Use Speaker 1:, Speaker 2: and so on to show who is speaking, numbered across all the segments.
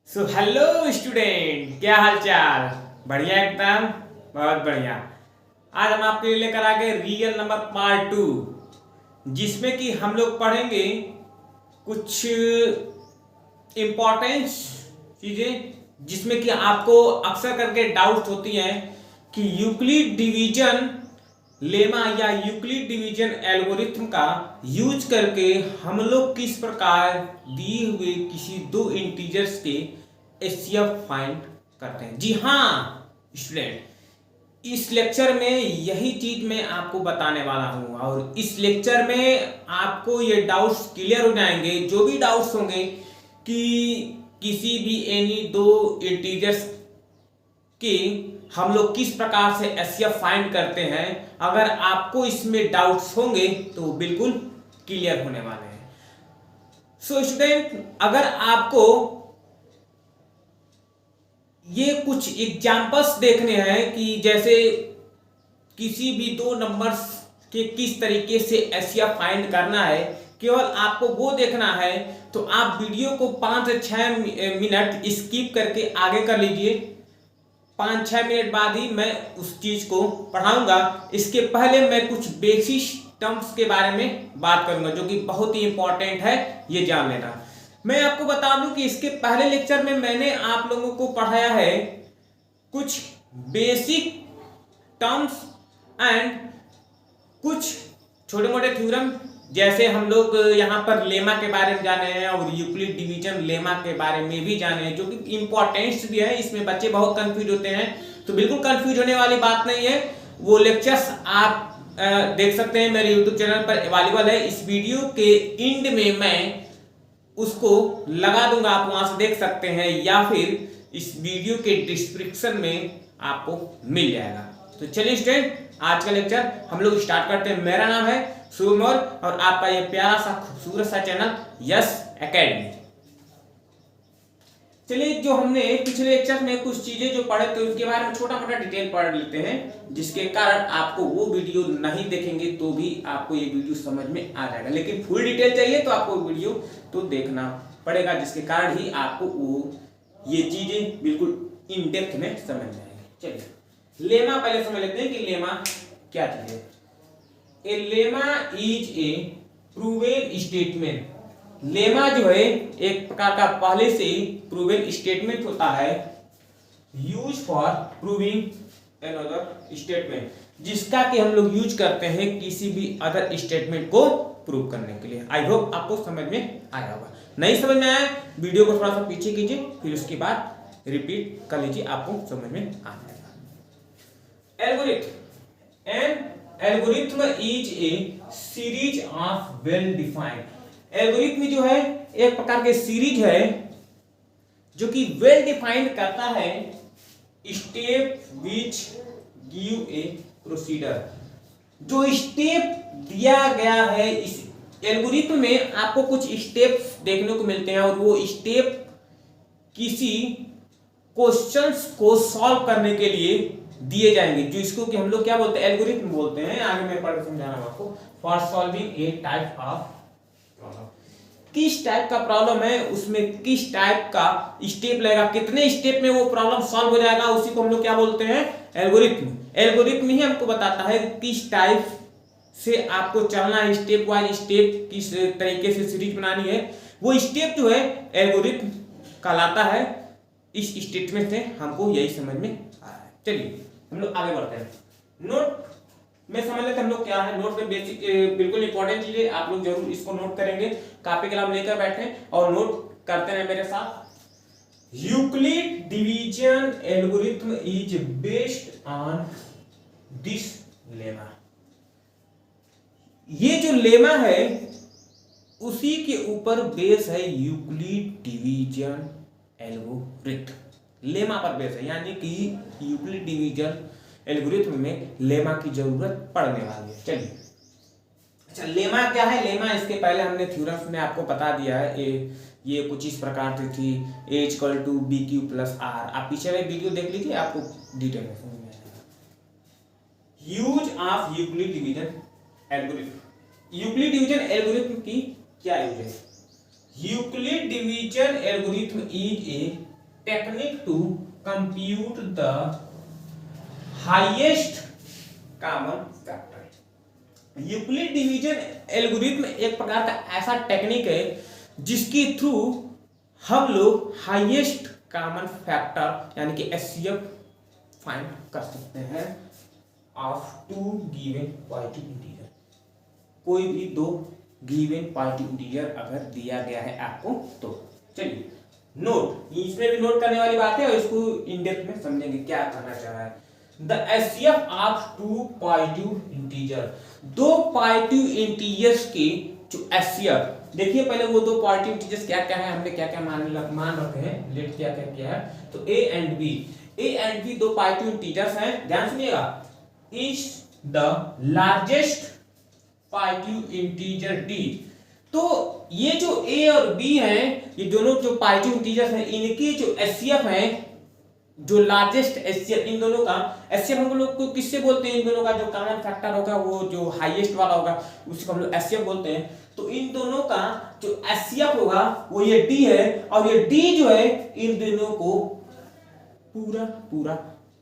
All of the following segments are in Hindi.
Speaker 1: सो हेलो स्टूडेंट, क्या हाल चाल। बढ़िया, एकदम बहुत बढ़िया। आज हम आपके लिए लेकर आ गए रियल नंबर पार्ट 2, जिसमें कि हम लोग पढ़ेंगे कुछ इम्पोर्टेंस चीजें जिसमें कि आपको अक्सर करके डाउट होती हैं कि यूक्लिड डिवीजन लेमा या यूक्लिड डिवीजन एल्गोरिथम का यूज करके हम लोग किस प्रकार दिए हुए किसी दो इंटीजर्स के एचसीएफ फाइंड करते हैं। जी हाँ स्टूडेंट, इस लेक्चर में यही चीज मैं आपको बताने वाला हूं और इस लेक्चर में आपको ये डाउट्स क्लियर हो जाएंगे। जो भी डाउट्स होंगे कि किसी भी एनी दो इंटीजर्स की हम लोग किस प्रकार से एचसीएफ फाइंड करते हैं, अगर आपको इसमें डाउट्स होंगे तो बिल्कुल क्लियर होने वाले हैं। सो स्टूडेंट, अगर आपको ये कुछ एग्जांपल्स देखने हैं कि जैसे किसी भी दो नंबर्स के किस तरीके से एचसीएफ फाइंड करना है, केवल आपको वो देखना है, तो आप वीडियो को 5 से 6 मिनट स्किप करके आगे कर लीजिए। 5-6 मिनट बाद ही मैं उस चीज को पढ़ाऊंगा। इसके पहले मैं कुछ बेसिक टर्म्स के बारे में बात करूंगा जो कि बहुत ही इंपॉर्टेंट है, ये जान लेना। मैं आपको बता दूं कि इसके पहले लेक्चर में मैंने आप लोगों को पढ़ाया है कुछ बेसिक टर्म्स एंड कुछ छोटे मोटे थ्योरम, जैसे हम लोग यहाँ पर लेमा के बारे में जाने हैं और यूक्लिड डिवीजन लेमा के बारे में भी जाने हैं, जो कि इंपॉर्टेंस भी है। इसमें बच्चे बहुत कंफ्यूज होते हैं, तो बिल्कुल कंफ्यूज होने वाली बात नहीं है। वो लेक्चर्स आप देख सकते हैं, मेरे यूट्यूब चैनल पर अवेलेबल है। इस वीडियो के एंड में मैं उसको लगा दूंगा, आप वहां से देख सकते हैं, या फिर इस वीडियो के डिस्क्रिप्शन में आपको मिल जाएगा। तो चलिए स्टूडेंट, आज का लेक्चर हम लोग स्टार्ट करते हैं। मेरा नाम है शुभम और आपका ये प्यारा सा खूबसूरत सा चैनल यस एकेडमी। चलिए, जो हमने पिछले लेक्चर में कुछ चीजें जो पढ़े थे उनके बारे में छोटा मोटा डिटेल पढ़ लेते हैं, जिसके कारण आपको वो वीडियो नहीं देखेंगे तो भी आपको ये वीडियो समझ में आ जाएगा। लेकिन फुल डिटेल चाहिए तो आपको वीडियो तो देखना पड़ेगा, जिसके कारण ही आपको वो ये चीजें बिल्कुल इन डेप्थ में समझ जाएंगे। चलिए, लेमा पहले समझ लेते हैं कि लेमा क्या चीज है। A lemma is a proven statement. Lemma जो है एक प्रकार का पहले से ही प्रूवन स्टेटमेंट होता है, use for proving another statement, जिसका कि हम लोग यूज करते हैं किसी भी अदर स्टेटमेंट को प्रूव करने के लिए। आई होप आपको समझ में आया होगा। नहीं समझ में आया, वीडियो को थोड़ा सा पीछे कीजिए, फिर उसके बाद रिपीट कर लीजिए, आपको समझ में आ जाएगा। Algorithm and algorithm is A series of well defined. Algorithm जो है एक प्रकार के सीरीज है जो कि वेल डिफाइंड करता है step which give a procedure. जो स्टेप दिया गया है इस एल्गोरिथम में, आपको कुछ स्टेप्स देखने को मिलते हैं और वो स्टेप किसी क्वेश्चंस को सॉल्व करने के लिए दिए जाएंगे, जो इसको कि हम लोग क्या बोलते हैं, एल्गोरिथम बोलते हैं। आगे मैं पढ़ के समझा रहा हूं आपको। For solving A type of problem, किस टाइप का प्रॉब्लम है उसमें किस टाइप का स्टेप लगेगा, कितने स्टेप में वो प्रॉब्लम सॉल्व हो जाएगा, उसी को हम लोग क्या बोलते हैं, एल्गोरिथम। एल्गोरिथम ही हमको बताता है किस टाइप से आपको चलना है, स्टेप वाइज स्टेप किस तरीके से सीरीज बनानी है। वो स्टेप जो है एल्गोरिथम कहलाता है। इस स्टेटमेंट से हमको यही समझ में आ रहा है। चलिए हम लोग आगे बढ़ते हैं। नोट में समझ लेते हैं हम लोग क्या है। नोट में बेसिक बिल्कुल इंपॉर्टेंट चीज है, आप लोग जरूर इसको नोट करेंगे। कॉपी कलम लेकर बैठे और नोट करते रहे मेरे साथ। Euclid division algorithm is based on this lemma. ये जो लेमा है उसी के ऊपर बेस है यूक्लिड डिवीजन एल्गोरिथम। लेमा पर बेस है, यानी कि यूक्लिड डिवीजन एल्गोरिथम में लेमा की जरूरत पड़ने वाली है। चलिए, अच्छा लेमा क्या है। लेमा इसके पहले हमने थ्योरम्स में आपको बता दिया है। ये कुछ इस प्रकार से थी, A equal to B Q plus R. आप पीछे वाले वीडियो देख लीजिए, आपको डिटेल में समझ में आएगा। Use of Euclid division algorithm. Euclid division algorithm की क्या यूज है। Euclid division algorithm is a technique to compute the highest common factor. Euclid division algorithm एक प्रकार का ऐसा टेक्निक है जिसके थ्रू हम लोग हाईएस्ट कॉमन फैक्टर यानी कि एचसीएफ फाइंड कर सकते हैं of two given positive integer. कोई भी दो गिवन पॉजिटिव इंटीजर अगर दिया गया है आपको तो। चलिए नोट, इसमें भी नोट करने वाली बात है और इसको इन डेप्थ में समझेंगे क्या कहना चाह रहा है। The HCF of two positive integer, दो पॉजिटिव इंटीजर्स के जो एचसीएफ, देखिए पहले वो दो पॉजिटिव इंटीजर्स क्या क्या है, हमने क्या क्या मान रखे हैं, लेट क्या क्या किया है। तो ए एंड बी दो पॉजिटिव इंटीजर्स हैं, ध्यान सुनिएगा। Is the largest positive integer D. तो ये जो ए और बी हैं, ये दोनों जो पॉजिटिव इंटीजर्स हैं, इनकी जो एचसीएफ है, जो लार्जेस्ट एचसीएफ, इन दोनों का एचसीएफ हम लोग को किससे बोलते हैं, इन दोनों का जो कॉमन फैक्टर होगा वो जो हाईएस्ट वाला होगा उसको हम लोग एचसीएफ बोलते हैं। तो इन दोनों का जो एचसीएफ होगा वो ये डी है, और ये डी जो है इन दोनों को पूरा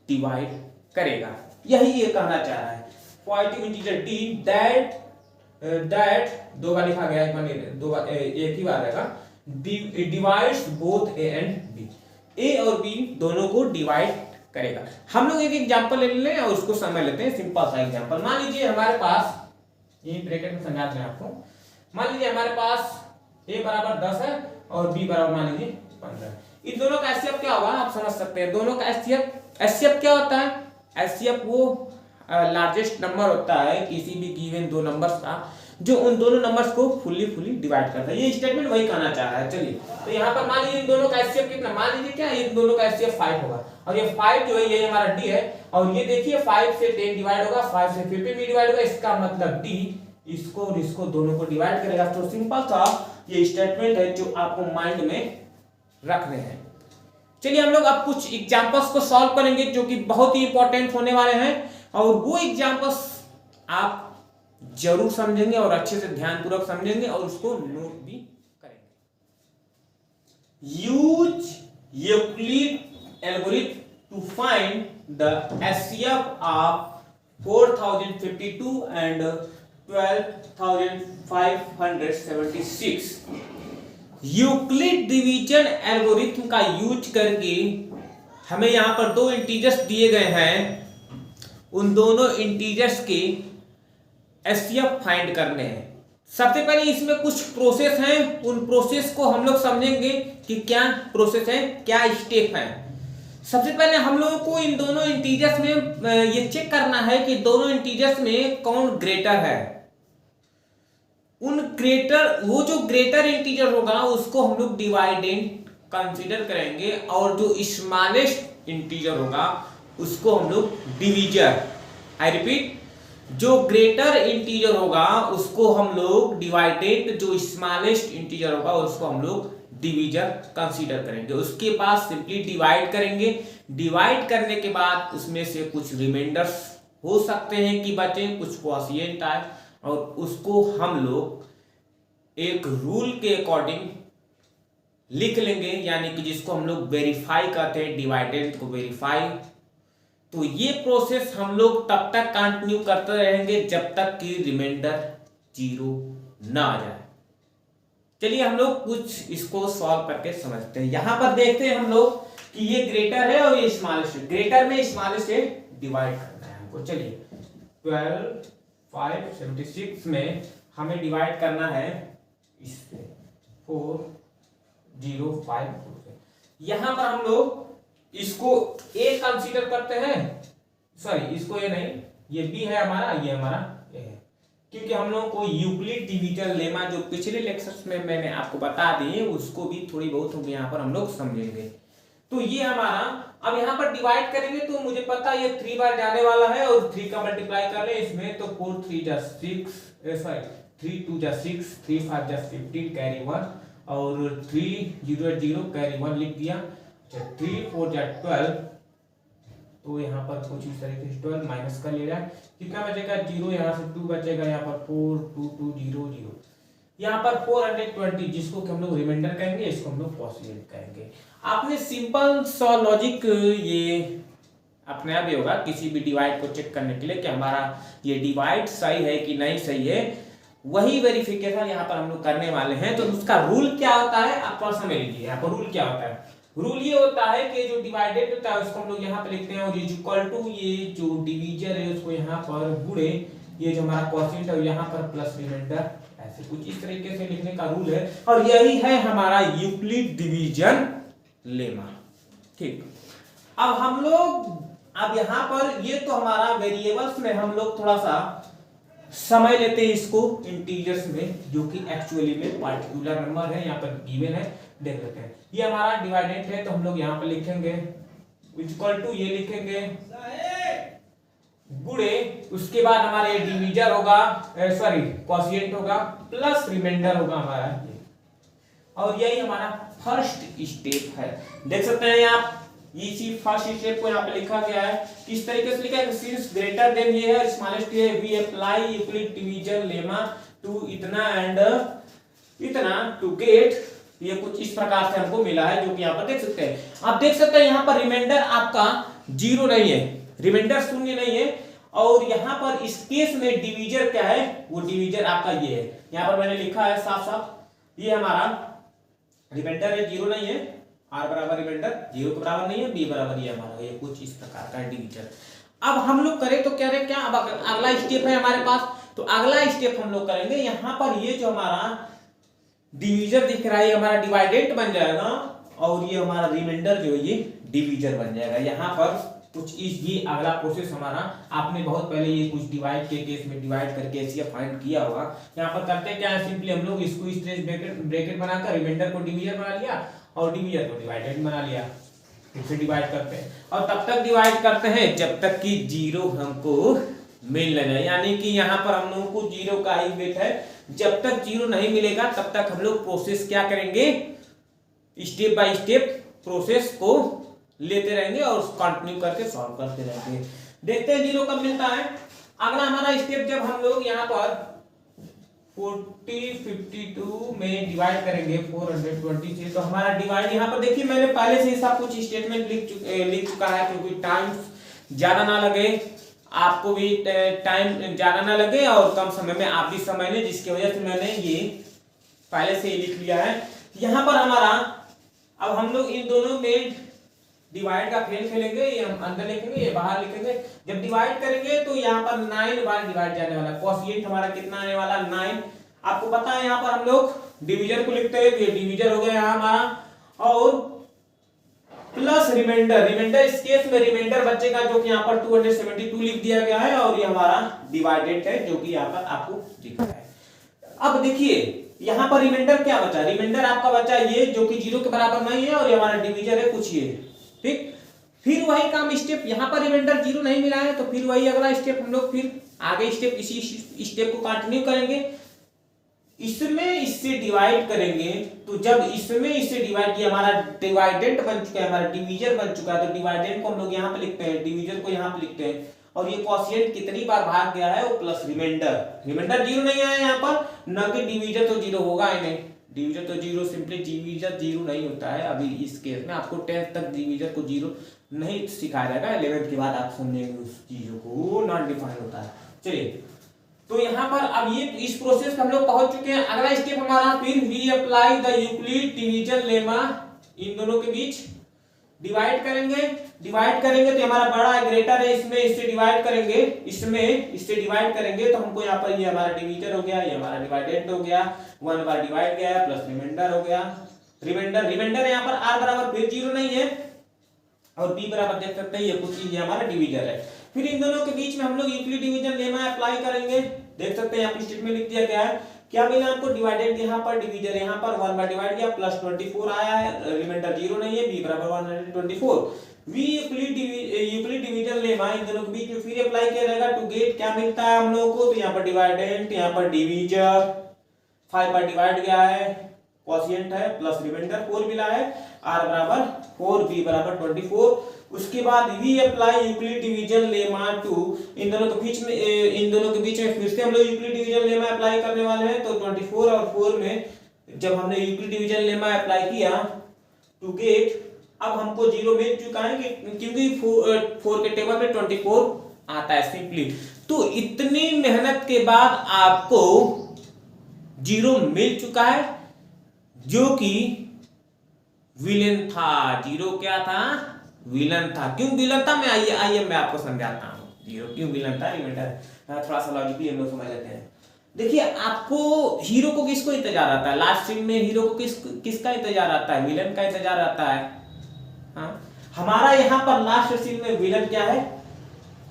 Speaker 1: डिवाइड करेगा। यही ये कहना चाह रहा है। पॉजिटिव इंटीजर डी दैट दो बार लिखा गया है, दो बार एक ही बार रहेगा, divides both a and b, a और बी दोनों को डिवाइड करेगा। हम लोग एक एग्जांपल ले लें और उसको समझ लेते हैं। सिंपल सा एग्जांपल, मान लीजिए हमारे पास, ये ब्रैकेट में समझा दें आपको, मान लीजिए हमारे पास ए बराबर 10 है और बी बराबर मान लीजिए 15। इन दोनों का एचसीएफ क्या होगा आप समझ सकते हैं। दोनों का एचसीएफ क्या होता है, एचसीएफ वो लार्जेस्ट नंबर होता है किसी भी गिवन दो नंबर्स का जो उन दोनों नंबर्स को फुल्ली डिवाइड करता है। ये स्टेटमेंट वही कहना चाह रहा है। चलिए तो यहाँ पर मान लीजिए इन दोनों का एचसीएफ कितना, मान लीजिए क्या, इन दोनों का एचसीएफ 5 होगा, और ये 5 जो है ये हमारा डी है, और ये देखिए 5 से 10 डिवाइड होगा, 5 से 15 भी डिवाइड होगा, इसका मतलब डी इसको और इसको दोनों को डिवाइड करेगा। तो सिंपल सा ये स्टेटमेंट है जो आपको माइंड में रखने हैं। चलिए हम लोग अब कुछ एग्जांपल्स को सॉल्व करेंगे जो कि बहुत ही इंपॉर्टेंट होने वाले हैं, और वो एग्जांपल्स आप जरूर समझेंगे और अच्छे से ध्यानपूर्वक समझेंगे और उसको नोट भी करेंगे। Use Euclid algorithm to find the HCF of 4052 and 12576। Euclid division algorithm का यूज करके हमें यहां पर दो इंटीजर्स दिए गए हैं, उन दोनों इंटीजर्स के एचसीएफ फाइंड करने हैं। सबसे पहले इसमें कुछ प्रोसेस हैं, उन प्रोसेस को हम लोग समझेंगे कि क्या प्रोसेस है, क्या स्टेप है। सबसे पहले हम लोगों को इन दोनों इंटीजर्स में ये चेक करना है कि दोनों इंटीजर्स में कौन ग्रेटर है। वो जो ग्रेटर इंटीजर होगा उसको हम लोग डिवाइडेंड कंसीडर करेंगे, और जो स्मॉलेस्ट इंटीजर होगा उसको हम लोग डिवीजर, आई रिपीट, जो ग्रेटर इंटीजर होगा उसको हम लोग डिवाइडेड, जो स्मॉलेस्ट इंटीजर होगा उसको हम लोग डिवीजर कंसीडर करेंगे। उसके बाद सिंपली डिवाइड करेंगे। डिवाइड करने के बाद उसमें से कुछ रिमाइंडर्स हो सकते हैं कि बचे, कुछ क्वोशिएंट आए, और उसको हम लोग एक रूल के अकॉर्डिंग लिख लेंगे, यानी कि जिसको हम लोग वेरीफाई कहते हैं, डिवाइडेड को वेरीफाई। तो ये प्रोसेस हम लोग तब तक कंटिन्यू करते रहेंगे जब तक कि रिमाइंडर 0 ना आ जाए। चलिए हम लोग कुछ इसको सॉल्व करके समझते हैं। यहां पर देखते हैं हम लोग कि ये ग्रेटर है और ये स्मॉलेस्ट है। ग्रेटर में स्मॉलेस्ट से डिवाइड करना है हमको। चलिए 12576 में हमें डिवाइड करना है इससे 4052 से। यहां पर हम लोग इसको ए कंसीडर करते हैं, सॉरी इसको ए नहीं, ये बी है हमारा, ये हमारा ए है, क्योंकि हम लोगों को यूक्लिड डिवीजन लेमा जो पिछले लेक्चर्स में मैंने आपको बता दी उसको भी थोड़ी बहुत हम यहाँ पर हम लोग समझेंगे। तो ये हमारा, अब यहाँ पर डिवाइड करेंगे तो मुझे पता ये 3 बार जाने वाला है, और 3 का मल्टीप्लाई कर ले इसमें तो 4 3 जा 6, सॉरी 3 2 जा 6, 3 5 जा 15 कैरी 1, और 3 0 0 कैरी 1 लिख दिया। 3 4 जा 12, तो यहाँ पर कुछ इस तरीके से 12 माइनस कर ले रहा है, कितना बचेगा 0, यहाँ से 2 बचेगा, यहाँ पर 4 2 2 0 0। यहाँ पर 420 जिसको कि हम लोग रिमाइंडर कहेंगे, इसको हम लोग क्वोशिएंट कहेंगे। आपने सिंपल सा लॉजिक ये अपने आप ही होगा किसी भी डिवाइड को चेक करने के लिए कि हमारा ये डिवाइड सही है कि नहीं सही है, वही वेरिफिकेशन यहाँ पर हम लोग करने वाले हैं। तो उसका रूल क्या होता है आप थोड़ा समझ लीजिए। यहाँ पर रूल क्या होता है, रूल ये होता है कि जो डिवाइडेड होता है उसको हम लोग यहाँ पे लिखते हैं और ये इक्वल टू ये जो डिवीजर है उसको यहाँ पर गुणे ये जो हमारा क्वोशिएंट है यहाँ पर प्लस रिमाइंडर, ऐसे कुछ इस तरीके से लिखने का रूल है। और यही है हमारा यूक्लिड डिवीजन लेमा। ठीक, अब हम लोग अब यहाँ पर ये तो हमारा वेरिएबल्स में हम लोग थोड़ा सा समय लेते हैं इसको इंटीजर्स में, जो कि एक्चुअली में पार्टिकुलर नंबर है, यहाँ पर गिवन है, देख लेते हैं। ये हमारा डिवाइडेड है तो हम लोग यहाँ पर लिखेंगे इक्वल टू ये लिखेंगे गुणे, उसके बाद हमारा ये डिवीजर होगा सॉरी क्वोशिएंट होगा प्लस रिमाइंडर होगा हमारा ये, और यही हमारा फर्स्ट स्टेप है। देख सकते हैं आप इसी फर्स्ट स्टेप को यहाँ पे लिखा गया है, किस तरीके से लिखा है, सिंस ग्रेटर देन ये है स्मॉलेस्ट ये we apply Euclid division lemma to इतना एंड इतना टू गेट, ये कुछ इस प्रकार से हमको मिला है जो कि यहाँ पर देख सकते हैं। आप देख सकते हैं यहाँ पर रिमाइंडर आपका 0 नहीं है, रिमाइंडर शून्य नहीं है, और यहाँ पर इस केस में डिवीजर क्या है, वो डिवीजर आपका ये है, यहाँ पर मैंने लिखा है साफ साफ, ये हमारा रिमाइंडर है, 0 नहीं है, r बराबर रिमाइंडर 0 के बराबर नहीं है, b बराबर ये हमारा ये कुछ इस प्रकार का डिवीजर। अब हम लोग करें तो क्या रहे क्या, अब अगला स्टेप है हमारे पास, तो अगला स्टेप हम लोग करेंगे यहाँ पर ये जो हमारा डिवीजर दिख रहा है हमारा डिवाइडेंट बन जाएगा, और ये हमारा रिमाइंडर जो है ये डिवीजर बन जाएगा। यहाँ पर कुछ इस ये अगला प्रोसेस हमारा, आपने बहुत पहले ये कुछ डिवाइड के केस में डिवाइड करके ऐसे फाइंड किया होगा। यहाँ पर करते क्या है, सिंपली हम लोग इसको इस ब्रैकेट बनाकर रिमाइंडर को डिवीजर बना लिया और डिवीजर को डिवाइडेड बना लिया, इसे डिवाइड करते हैं और तब तक डिवाइड करते हैं जब तक कि 0 हमको मिल न जाए, यानी कि यहाँ पर हम लोगों को 0 का ही वेट है, जब तक 0 नहीं मिलेगा तब तक हम लोग प्रोसेस क्या करेंगे, स्टेप बाय स्टेप प्रोसेस को लेते रहेंगे और कंटिन्यू करके सॉल्व करते रहेंगे। देखते हैं 0 कब मिलता है। अगला हमारा स्टेप जब हम लोग यहाँ पर 4052 में डिवाइड करेंगे 420 से, तो हमारा डिवाइड यहाँ पर देखिए मैंने पहले से ही सब कुछ स्टेटमेंट लिख चुका है, क्योंकि टाइम ज्यादा ना लगे, आपको भी टाइम ज्यादा ना लगे और कम समय में आप भी समझ लें, जिसकी वजह से मैंने ये पहले से ही लिख लिया है। यहाँ पर हमारा अब हम लोग इन दोनों में डिवाइड का खेल खेलेंगे, ये हम अंदर लिखेंगे ये बाहर लिखेंगे। जब डिवाइड करेंगे तो यहाँ पर 9 बार डिवाइड जाने वाला, क्वोशिएंट हमारा कितना आने वाला 9। आपको पता है यहाँ पर हम लोग डिवीजर को लिखते हैं, ये डिवीजर हो गया यहाँ हमारा, और प्लस रिमाइंडर, रिमाइंडर इस केस में रिमाइंडर बचेगा जो कि यहाँ पर 272 लिख दिया गया है, और ये हमारा डिवाइडेड है जो कि यहाँ पर आपको दिख रहा है। अब देखिए यहाँ पर रिमाइंडर क्या बचा, रिमाइंडर आपका बचा ये जो कि 0 के बराबर नहीं है, और ये हमारा डिवीजर है कुछ ये, ठीक। फिर वही काम स्टेप, यहाँ पर रिमाइंडर 0 नहीं मिला है तो फिर वही अगला स्टेप हम लोग फिर आगे स्टेप इसी स्टेप को कंटिन्यू करेंगे, इसमें इससे डिवाइड करेंगे। तो जब इसमें इससे डिवाइड किया, हमारा डिवाइडेंट बन चुका है, हमारा डिवीजर बन चुका है, तो डिवाइडेंट को हम लोग यहाँ पे लिखते हैं, डिवीजर को यहाँ पे लिखते हैं, और ये क्वोशिएंट कितनी बार भाग गया है वो प्लस रिमाइंडर, रिमाइंडर 0 नहीं आया यहाँ पर, न कि डिवीजर तो 0 होगा ही नहीं, डिवीजर तो 0 सिंपली डिवीजर 0 नहीं होता है। अभी इस केस में आपको 10th तक डिवीजर को 0 नहीं सिखाया जाएगा, 11th के बाद आप समझेंगे उस चीजों को, नॉट डिफाइंड होता है। चलिए तो यहाँ पर अब ये इस प्रोसेस पे हम लोग पहुंच चुके हैं। अगला स्टेप हमारा फिर we apply the Euclid division lemma, इन दोनों के बीच डिवाइड करेंगे, डिवाइड करेंगे तो हमारा बड़ा है ग्रेटर है, इसमें इससे डिवाइड करेंगे, इसमें इससे डिवाइड करेंगे तो हमको यहाँ पर ये हमारा डिवीजर हो गया, ये हमारा डिवाइडेड हो गया, 1 बार डिवाइड गया प्लस रिमाइंडर हो गया, रिमाइंडर यहाँ पर r बराबर फिर 0 नहीं है, और b बराबर देख सकते हैं ये कुछ ये हमारा डिवीजर है। फिर इन दोनों के बीच में हम लोग यूक्लिड डिवीजन लेमा अप्लाई करेंगे, देख सकते हैं यहाँ पे स्टेटमेंट लिख दिया गया है, क्या मिला आपको, डिवाइडेड यहाँ पर डिवीजर यहाँ पर 1 बार डिवाइड किया प्लस 24 आया है, रिमाइंडर 0 नहीं है, b बराबर 124। वी यूक्लिड डिवीजन लेमा इन दोनों के बीच में फिर अप्लाई किया जाएगा टू गेट क्या मिलता है हम लोगों को, तो यहाँ पर डिवाइडेंट, यहाँ पर डिवीजर 5 बार डिवाइड गया है, क्वोशिएंट है प्लस रिमाइंडर 4 मिला है। आर बराबर 4, बी बराबर 24। उसके बाद we apply Euclid division lemma to, इन दोनों के बीच में फिर से हम लोग यूक्लिड डिवीजन लेमा अप्लाई करने वाले हैं। तो 24 और 4 में जब हमने यूक्लिड डिवीजन लेमा अप्लाई किया टू गेट, अब हमको 0 मिल चुका है क्योंकि 4 के टेबल पे 24 आता है सिंपली। तो इतनी मेहनत के बाद आपको 0 मिल चुका है, जो कि विलेन था। 0 क्या था? विलन था। क्यों विलन था? मैं आइए मैं आपको समझाता हूँ 0 क्यों विलन था। रिमाइंडर थोड़ा सा लॉजिक भी हम लोग समझ लेते हैं। देखिए, आपको हीरो को किसको इंतजार आता है? लास्ट सीन में हीरो को किसका इंतजार आता है? विलन का इंतजार आता है। हाँ, हमारा यहाँ पर लास्ट सीन में विलन क्या है?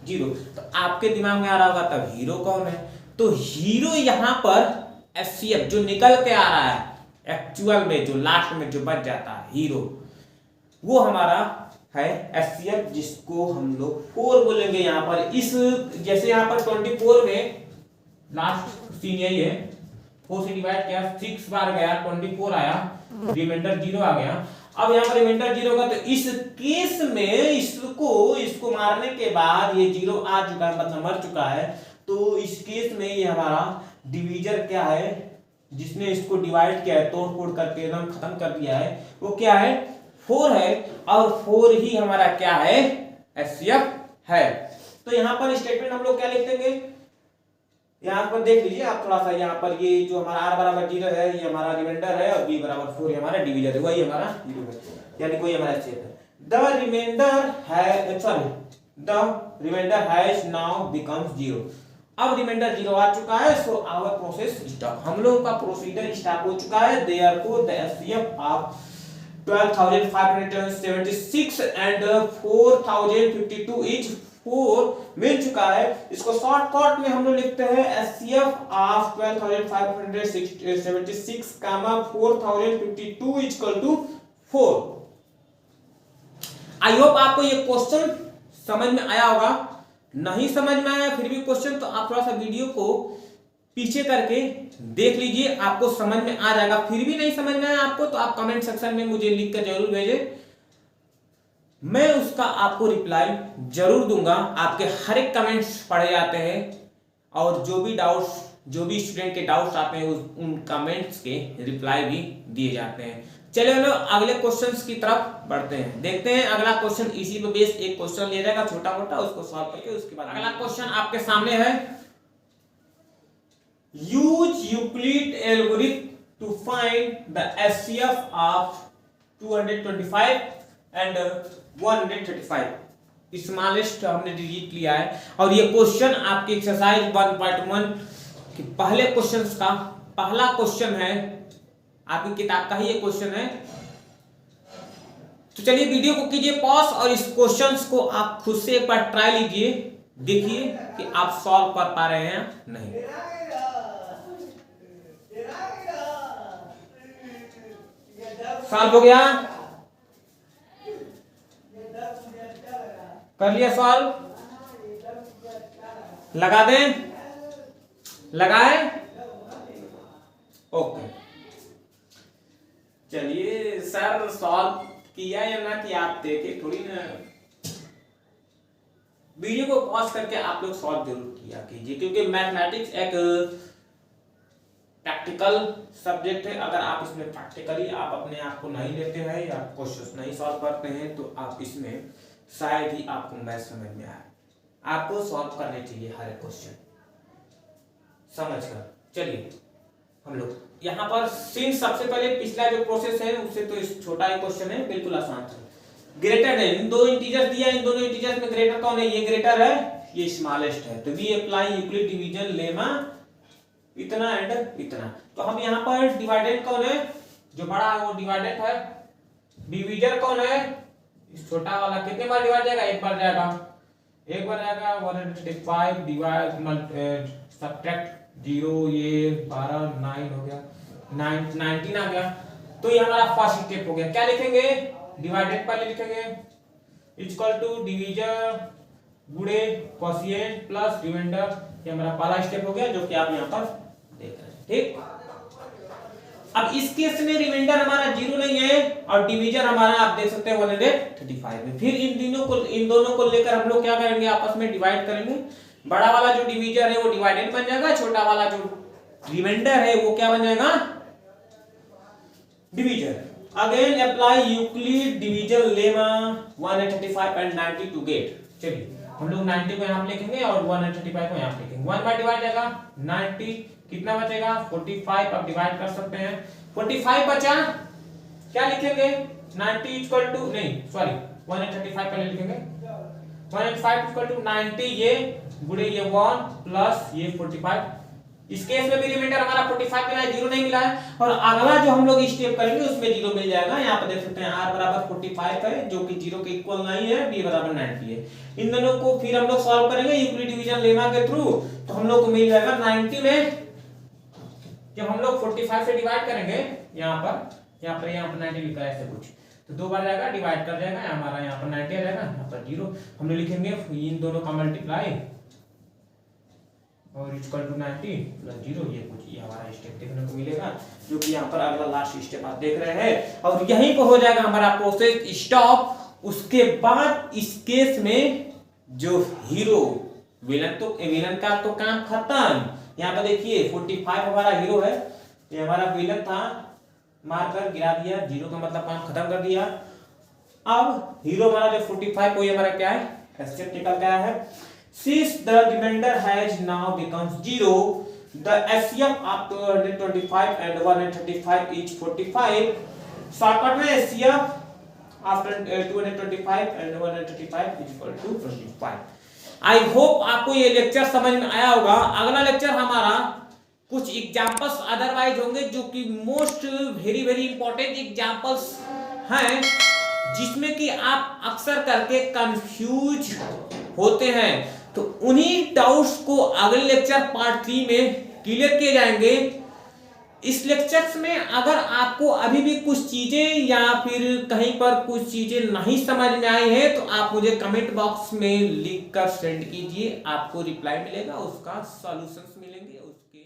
Speaker 1: 0। तो आपके दिमाग में आ रहा होगा तब हीरो कौन है? तो हीरो यहाँ पर एचसीएफ जो निकल के आ रहा है एक्चुअल में, जो लास्ट में जो बच जाता है हीरो, वो हमारा है एचसीएफ, जिसको हम लोग 4 बोलेंगे। यहाँ पर इस जैसे यहाँ पर 24 में लास्ट सीन यही है, 4 से डिवाइड किया, 6 बार गया, 24 आया, रिमाइंडर 0 आ गया। अब यहाँ पर रिमाइंडर 0 का, तो इस केस में इसको मारने के बाद ये 0 आ चुका है, मतलब मर चुका है। तो इस केस में ये हमारा डिवीजर क्या है, जिसने इसको डिवाइड किया है, तोड़ फोड़ करके एकदम खत्म कर दिया है, वो क्या है? 4 है। और 4 ही हमारा क्या है? एचसीएफ है। तो यहाँ पर स्टेटमेंट हम लोग क्या लिख देंगे? यहाँ पर देख लीजिए आप थोड़ा सा, यहाँ पर ये जो हमारा r बराबर 0 है ये हमारा रिमाइंडर है, और b बराबर 4 ये हमारा डिवीजर है, वही हमारा 0 है, यानी कोई हमारा एचसीएफ है। The remainder has now becomes 0। अब रिमाइंडर 0 आ चुका है, सो आवर प्रोसेस स्टॉप, हम लोगों का प्रोसीजर स्टॉप हो चुका है। Therefore the HCF of 12,576 and 4,052 is 4 मिल चुका है। इसको शॉर्टकट में हम लोग लिखते हैं HCF of 12,576 comma 4,052 equal to 4। I hope आपको ये क्वेश्चन समझ में आया होगा। नहीं समझ में आया फिर भी क्वेश्चन, तो आप थोड़ा सा वीडियो को पीछे करके देख लीजिए, आपको समझ में आ जाएगा। फिर भी नहीं समझ में आया आपको तो आप कमेंट सेक्शन में मुझे लिख कर जरूर भेजें, मैं उसका आपको रिप्लाई जरूर दूंगा। आपके हर एक कमेंट्स पढ़े जाते हैं, और जो भी स्टूडेंट के डाउट्स आते हैं उन कमेंट्स के रिप्लाई भी दिए जाते हैं। चलिए लोग अगले क्वेश्चंस की तरफ बढ़ते हैं, देखते हैं अगला क्वेश्चन। इसी पे बेस एक क्वेश्चन लिया जाएगा छोटा मोटा, उसको सॉल्व करके उसके बाद अगला क्वेश्चन आपके सामने है। Use Euclid algorithm to find the HCF of 225 and 135। Smallest हमने डिजिट लिया है, और ये क्वेश्चन आपके एक्सरसाइज 1.1 के पहले क्वेश्चंस का पहला क्वेश्चन है, आपकी किताब का ही ये क्वेश्चन है। तो चलिए वीडियो को कीजिए पॉज, और इस क्वेश्चंस को आप खुद से एक बार ट्राई लीजिए, देखिए कि आप सॉल्व कर पा रहे हैं नहीं। सॉल्व हो गया? कर लिया सॉल्व? लगा दें? लगाए? ओके, चलिए सर सॉल्व किया या ना कि आप देखे थोड़ी ना, वीडियो को पॉज करके आप लोग सॉल्व जरूर किया कीजिए, क्योंकि मैथमेटिक्स एक प्रैक्टिकल सब्जेक्ट है। अगर आप इसमें प्रैक्टिकली आप अपने आप को नहीं लेते हैं या क्वेश्चंस नहीं सॉल्व करते हैं, तो आप इसमें शायद ही आपको मैथ समझ में आए। आपको सॉल्व करने चाहिए हर एक क्वेश्चन समझकर। चलिए हम लोग यहाँ पर सिंस सबसे पहले पिछला जो प्रोसेस है उससे तो इस छोटा ही क्वेश्चन है, बिल्कुल आसान है। ग्रेटर है, इन दो इंटीजर्स दिया, इन दोनों इंटीजर्स में ग्रेटर कौन है? ये ग्रेटर है, ये स्मॉलेस्ट है। तो we apply Euclid division lemma इतना एंड इतना। तो हम यहाँ पर डिवाइडेंड कौन है? जो बड़ा है वो डिवाइडेंड है। डिवीजर कौन है? इस छोटा वाला कितने बार डिवाइड जाएगा? एक बार जाएगा, एक बार जाएगा। 135 डिवाइड सब्ट्रैक्ट 0, ये 12 9 हो गया, 19 आ गया। तो ये हमारा फर्स्ट स्टेप हो गया। क्या लिखेंगे? डिवाइडेड पहले लिखेंगे, इक्वल टू डिवीजर गुणे क्वोशिएंट प्लस रिमाइंडर। ये हमारा पहला स्टेप हो गया, जो कि आप यहाँ पर देख रहे हैं। ठीक, अब इस केस में रिमाइंडर हमारा 0 नहीं है और डिवीजर हमारा आप देख सकते हैं 135 है। फिर इन दोनों को लेकर हम लोग क्या करेंगे, आपस में डिवाइड करेंगे। बड़ा वाला जो डिवीजर है वो डिवाइडेड बन जाएगा, छोटा वाला जो रिमाइंडर है वो क्या बन जाएगा, divisor. Again apply Euclid division lemma 135 and 90 to get. चलिए हम लोग 90 को यहाँ पे लिखेंगे और 135 को यहाँ पे लिखेंगे। 1 बाय डिवाइड जाएगा 90, कितना बचेगा 45। अब डिवाइड कर सकते हैं, 45 बचा, क्या लिखेंगे 90 इक्वल टू, नहीं सॉरी 135 पहले लिखेंगे, 105 इक्वल टू 90, ये गुणे ये 1 प्लस ये 45। इस केस में भी रिमाइंडर हमारा 45 मिला है, 0 नहीं मिला है। और अगला जो हम लोग स्टेप करेंगे उसमें 0 मिल जाएगा। यहाँ पे देख सकते हैं r बराबर 45 है जो कि 0 के इक्वल नहीं है, b बराबर 90 है। इन दोनों को फिर हम लोग सॉल्व करेंगे यूक्लिड डिवीजन लेमा के थ्रू, तो हम लोग को मिल जाएगा 90 में जब हम लोग 45 से डिवाइड करेंगे, यहाँ पर 90 लिखा है ऐसे कुछ, तो 2 बार जाएगा डिवाइड कर जाएगा, हमारा यहाँ पर 90 आ जाएगा, यहाँ पर 0 हम लोग लिखेंगे, इन दोनों का मल्टीप्लाई और इक्वल टू 90 प्लस 0, ये कुछ ये हमारा स्टेप देखने को मिलेगा, जो कि यहाँ पर अगला लास्ट स्टेप आप देख रहे हैं। और यहीं पर हो जाएगा हमारा प्रोसेस स्टॉप। उसके बाद इस केस में जो हीरो विलन का तो काम खत्म। यहाँ पर देखिए 45 हमारा हीरो है, ये हमारा विलन था, मारकर गिरा दिया, 0 का मतलब काम खत्म कर दिया। अब हीरो हमारा जो 45 को ये हमारा क्या है, एस्केप निकल गया है। Since the remainder has now becomes 0, the HCF of 225 and 135 is 45. Shortcut में HCF after 225 and 135 is equal to 25. I hope आपको ये लेक्चर समझ में आया होगा। अगला लेक्चर हमारा कुछ एग्जांपल्स अदरवाइज होंगे जो कि most very very important examples हैं, जिसमें कि आप अक्सर करके कंफ्यूज होते हैं। तो उन्हीं डाउट्स को अगले लेक्चर पार्ट 3 में क्लियर किए जाएंगे। इस लेक्चर्स में अगर आपको अभी भी कुछ चीजें या फिर कहीं पर कुछ चीजें नहीं समझ में आई है तो आप मुझे कमेंट बॉक्स में लिख कर सेंड कीजिए, आपको रिप्लाई मिलेगा, उसका सॉल्यूशंस मिलेंगे उसके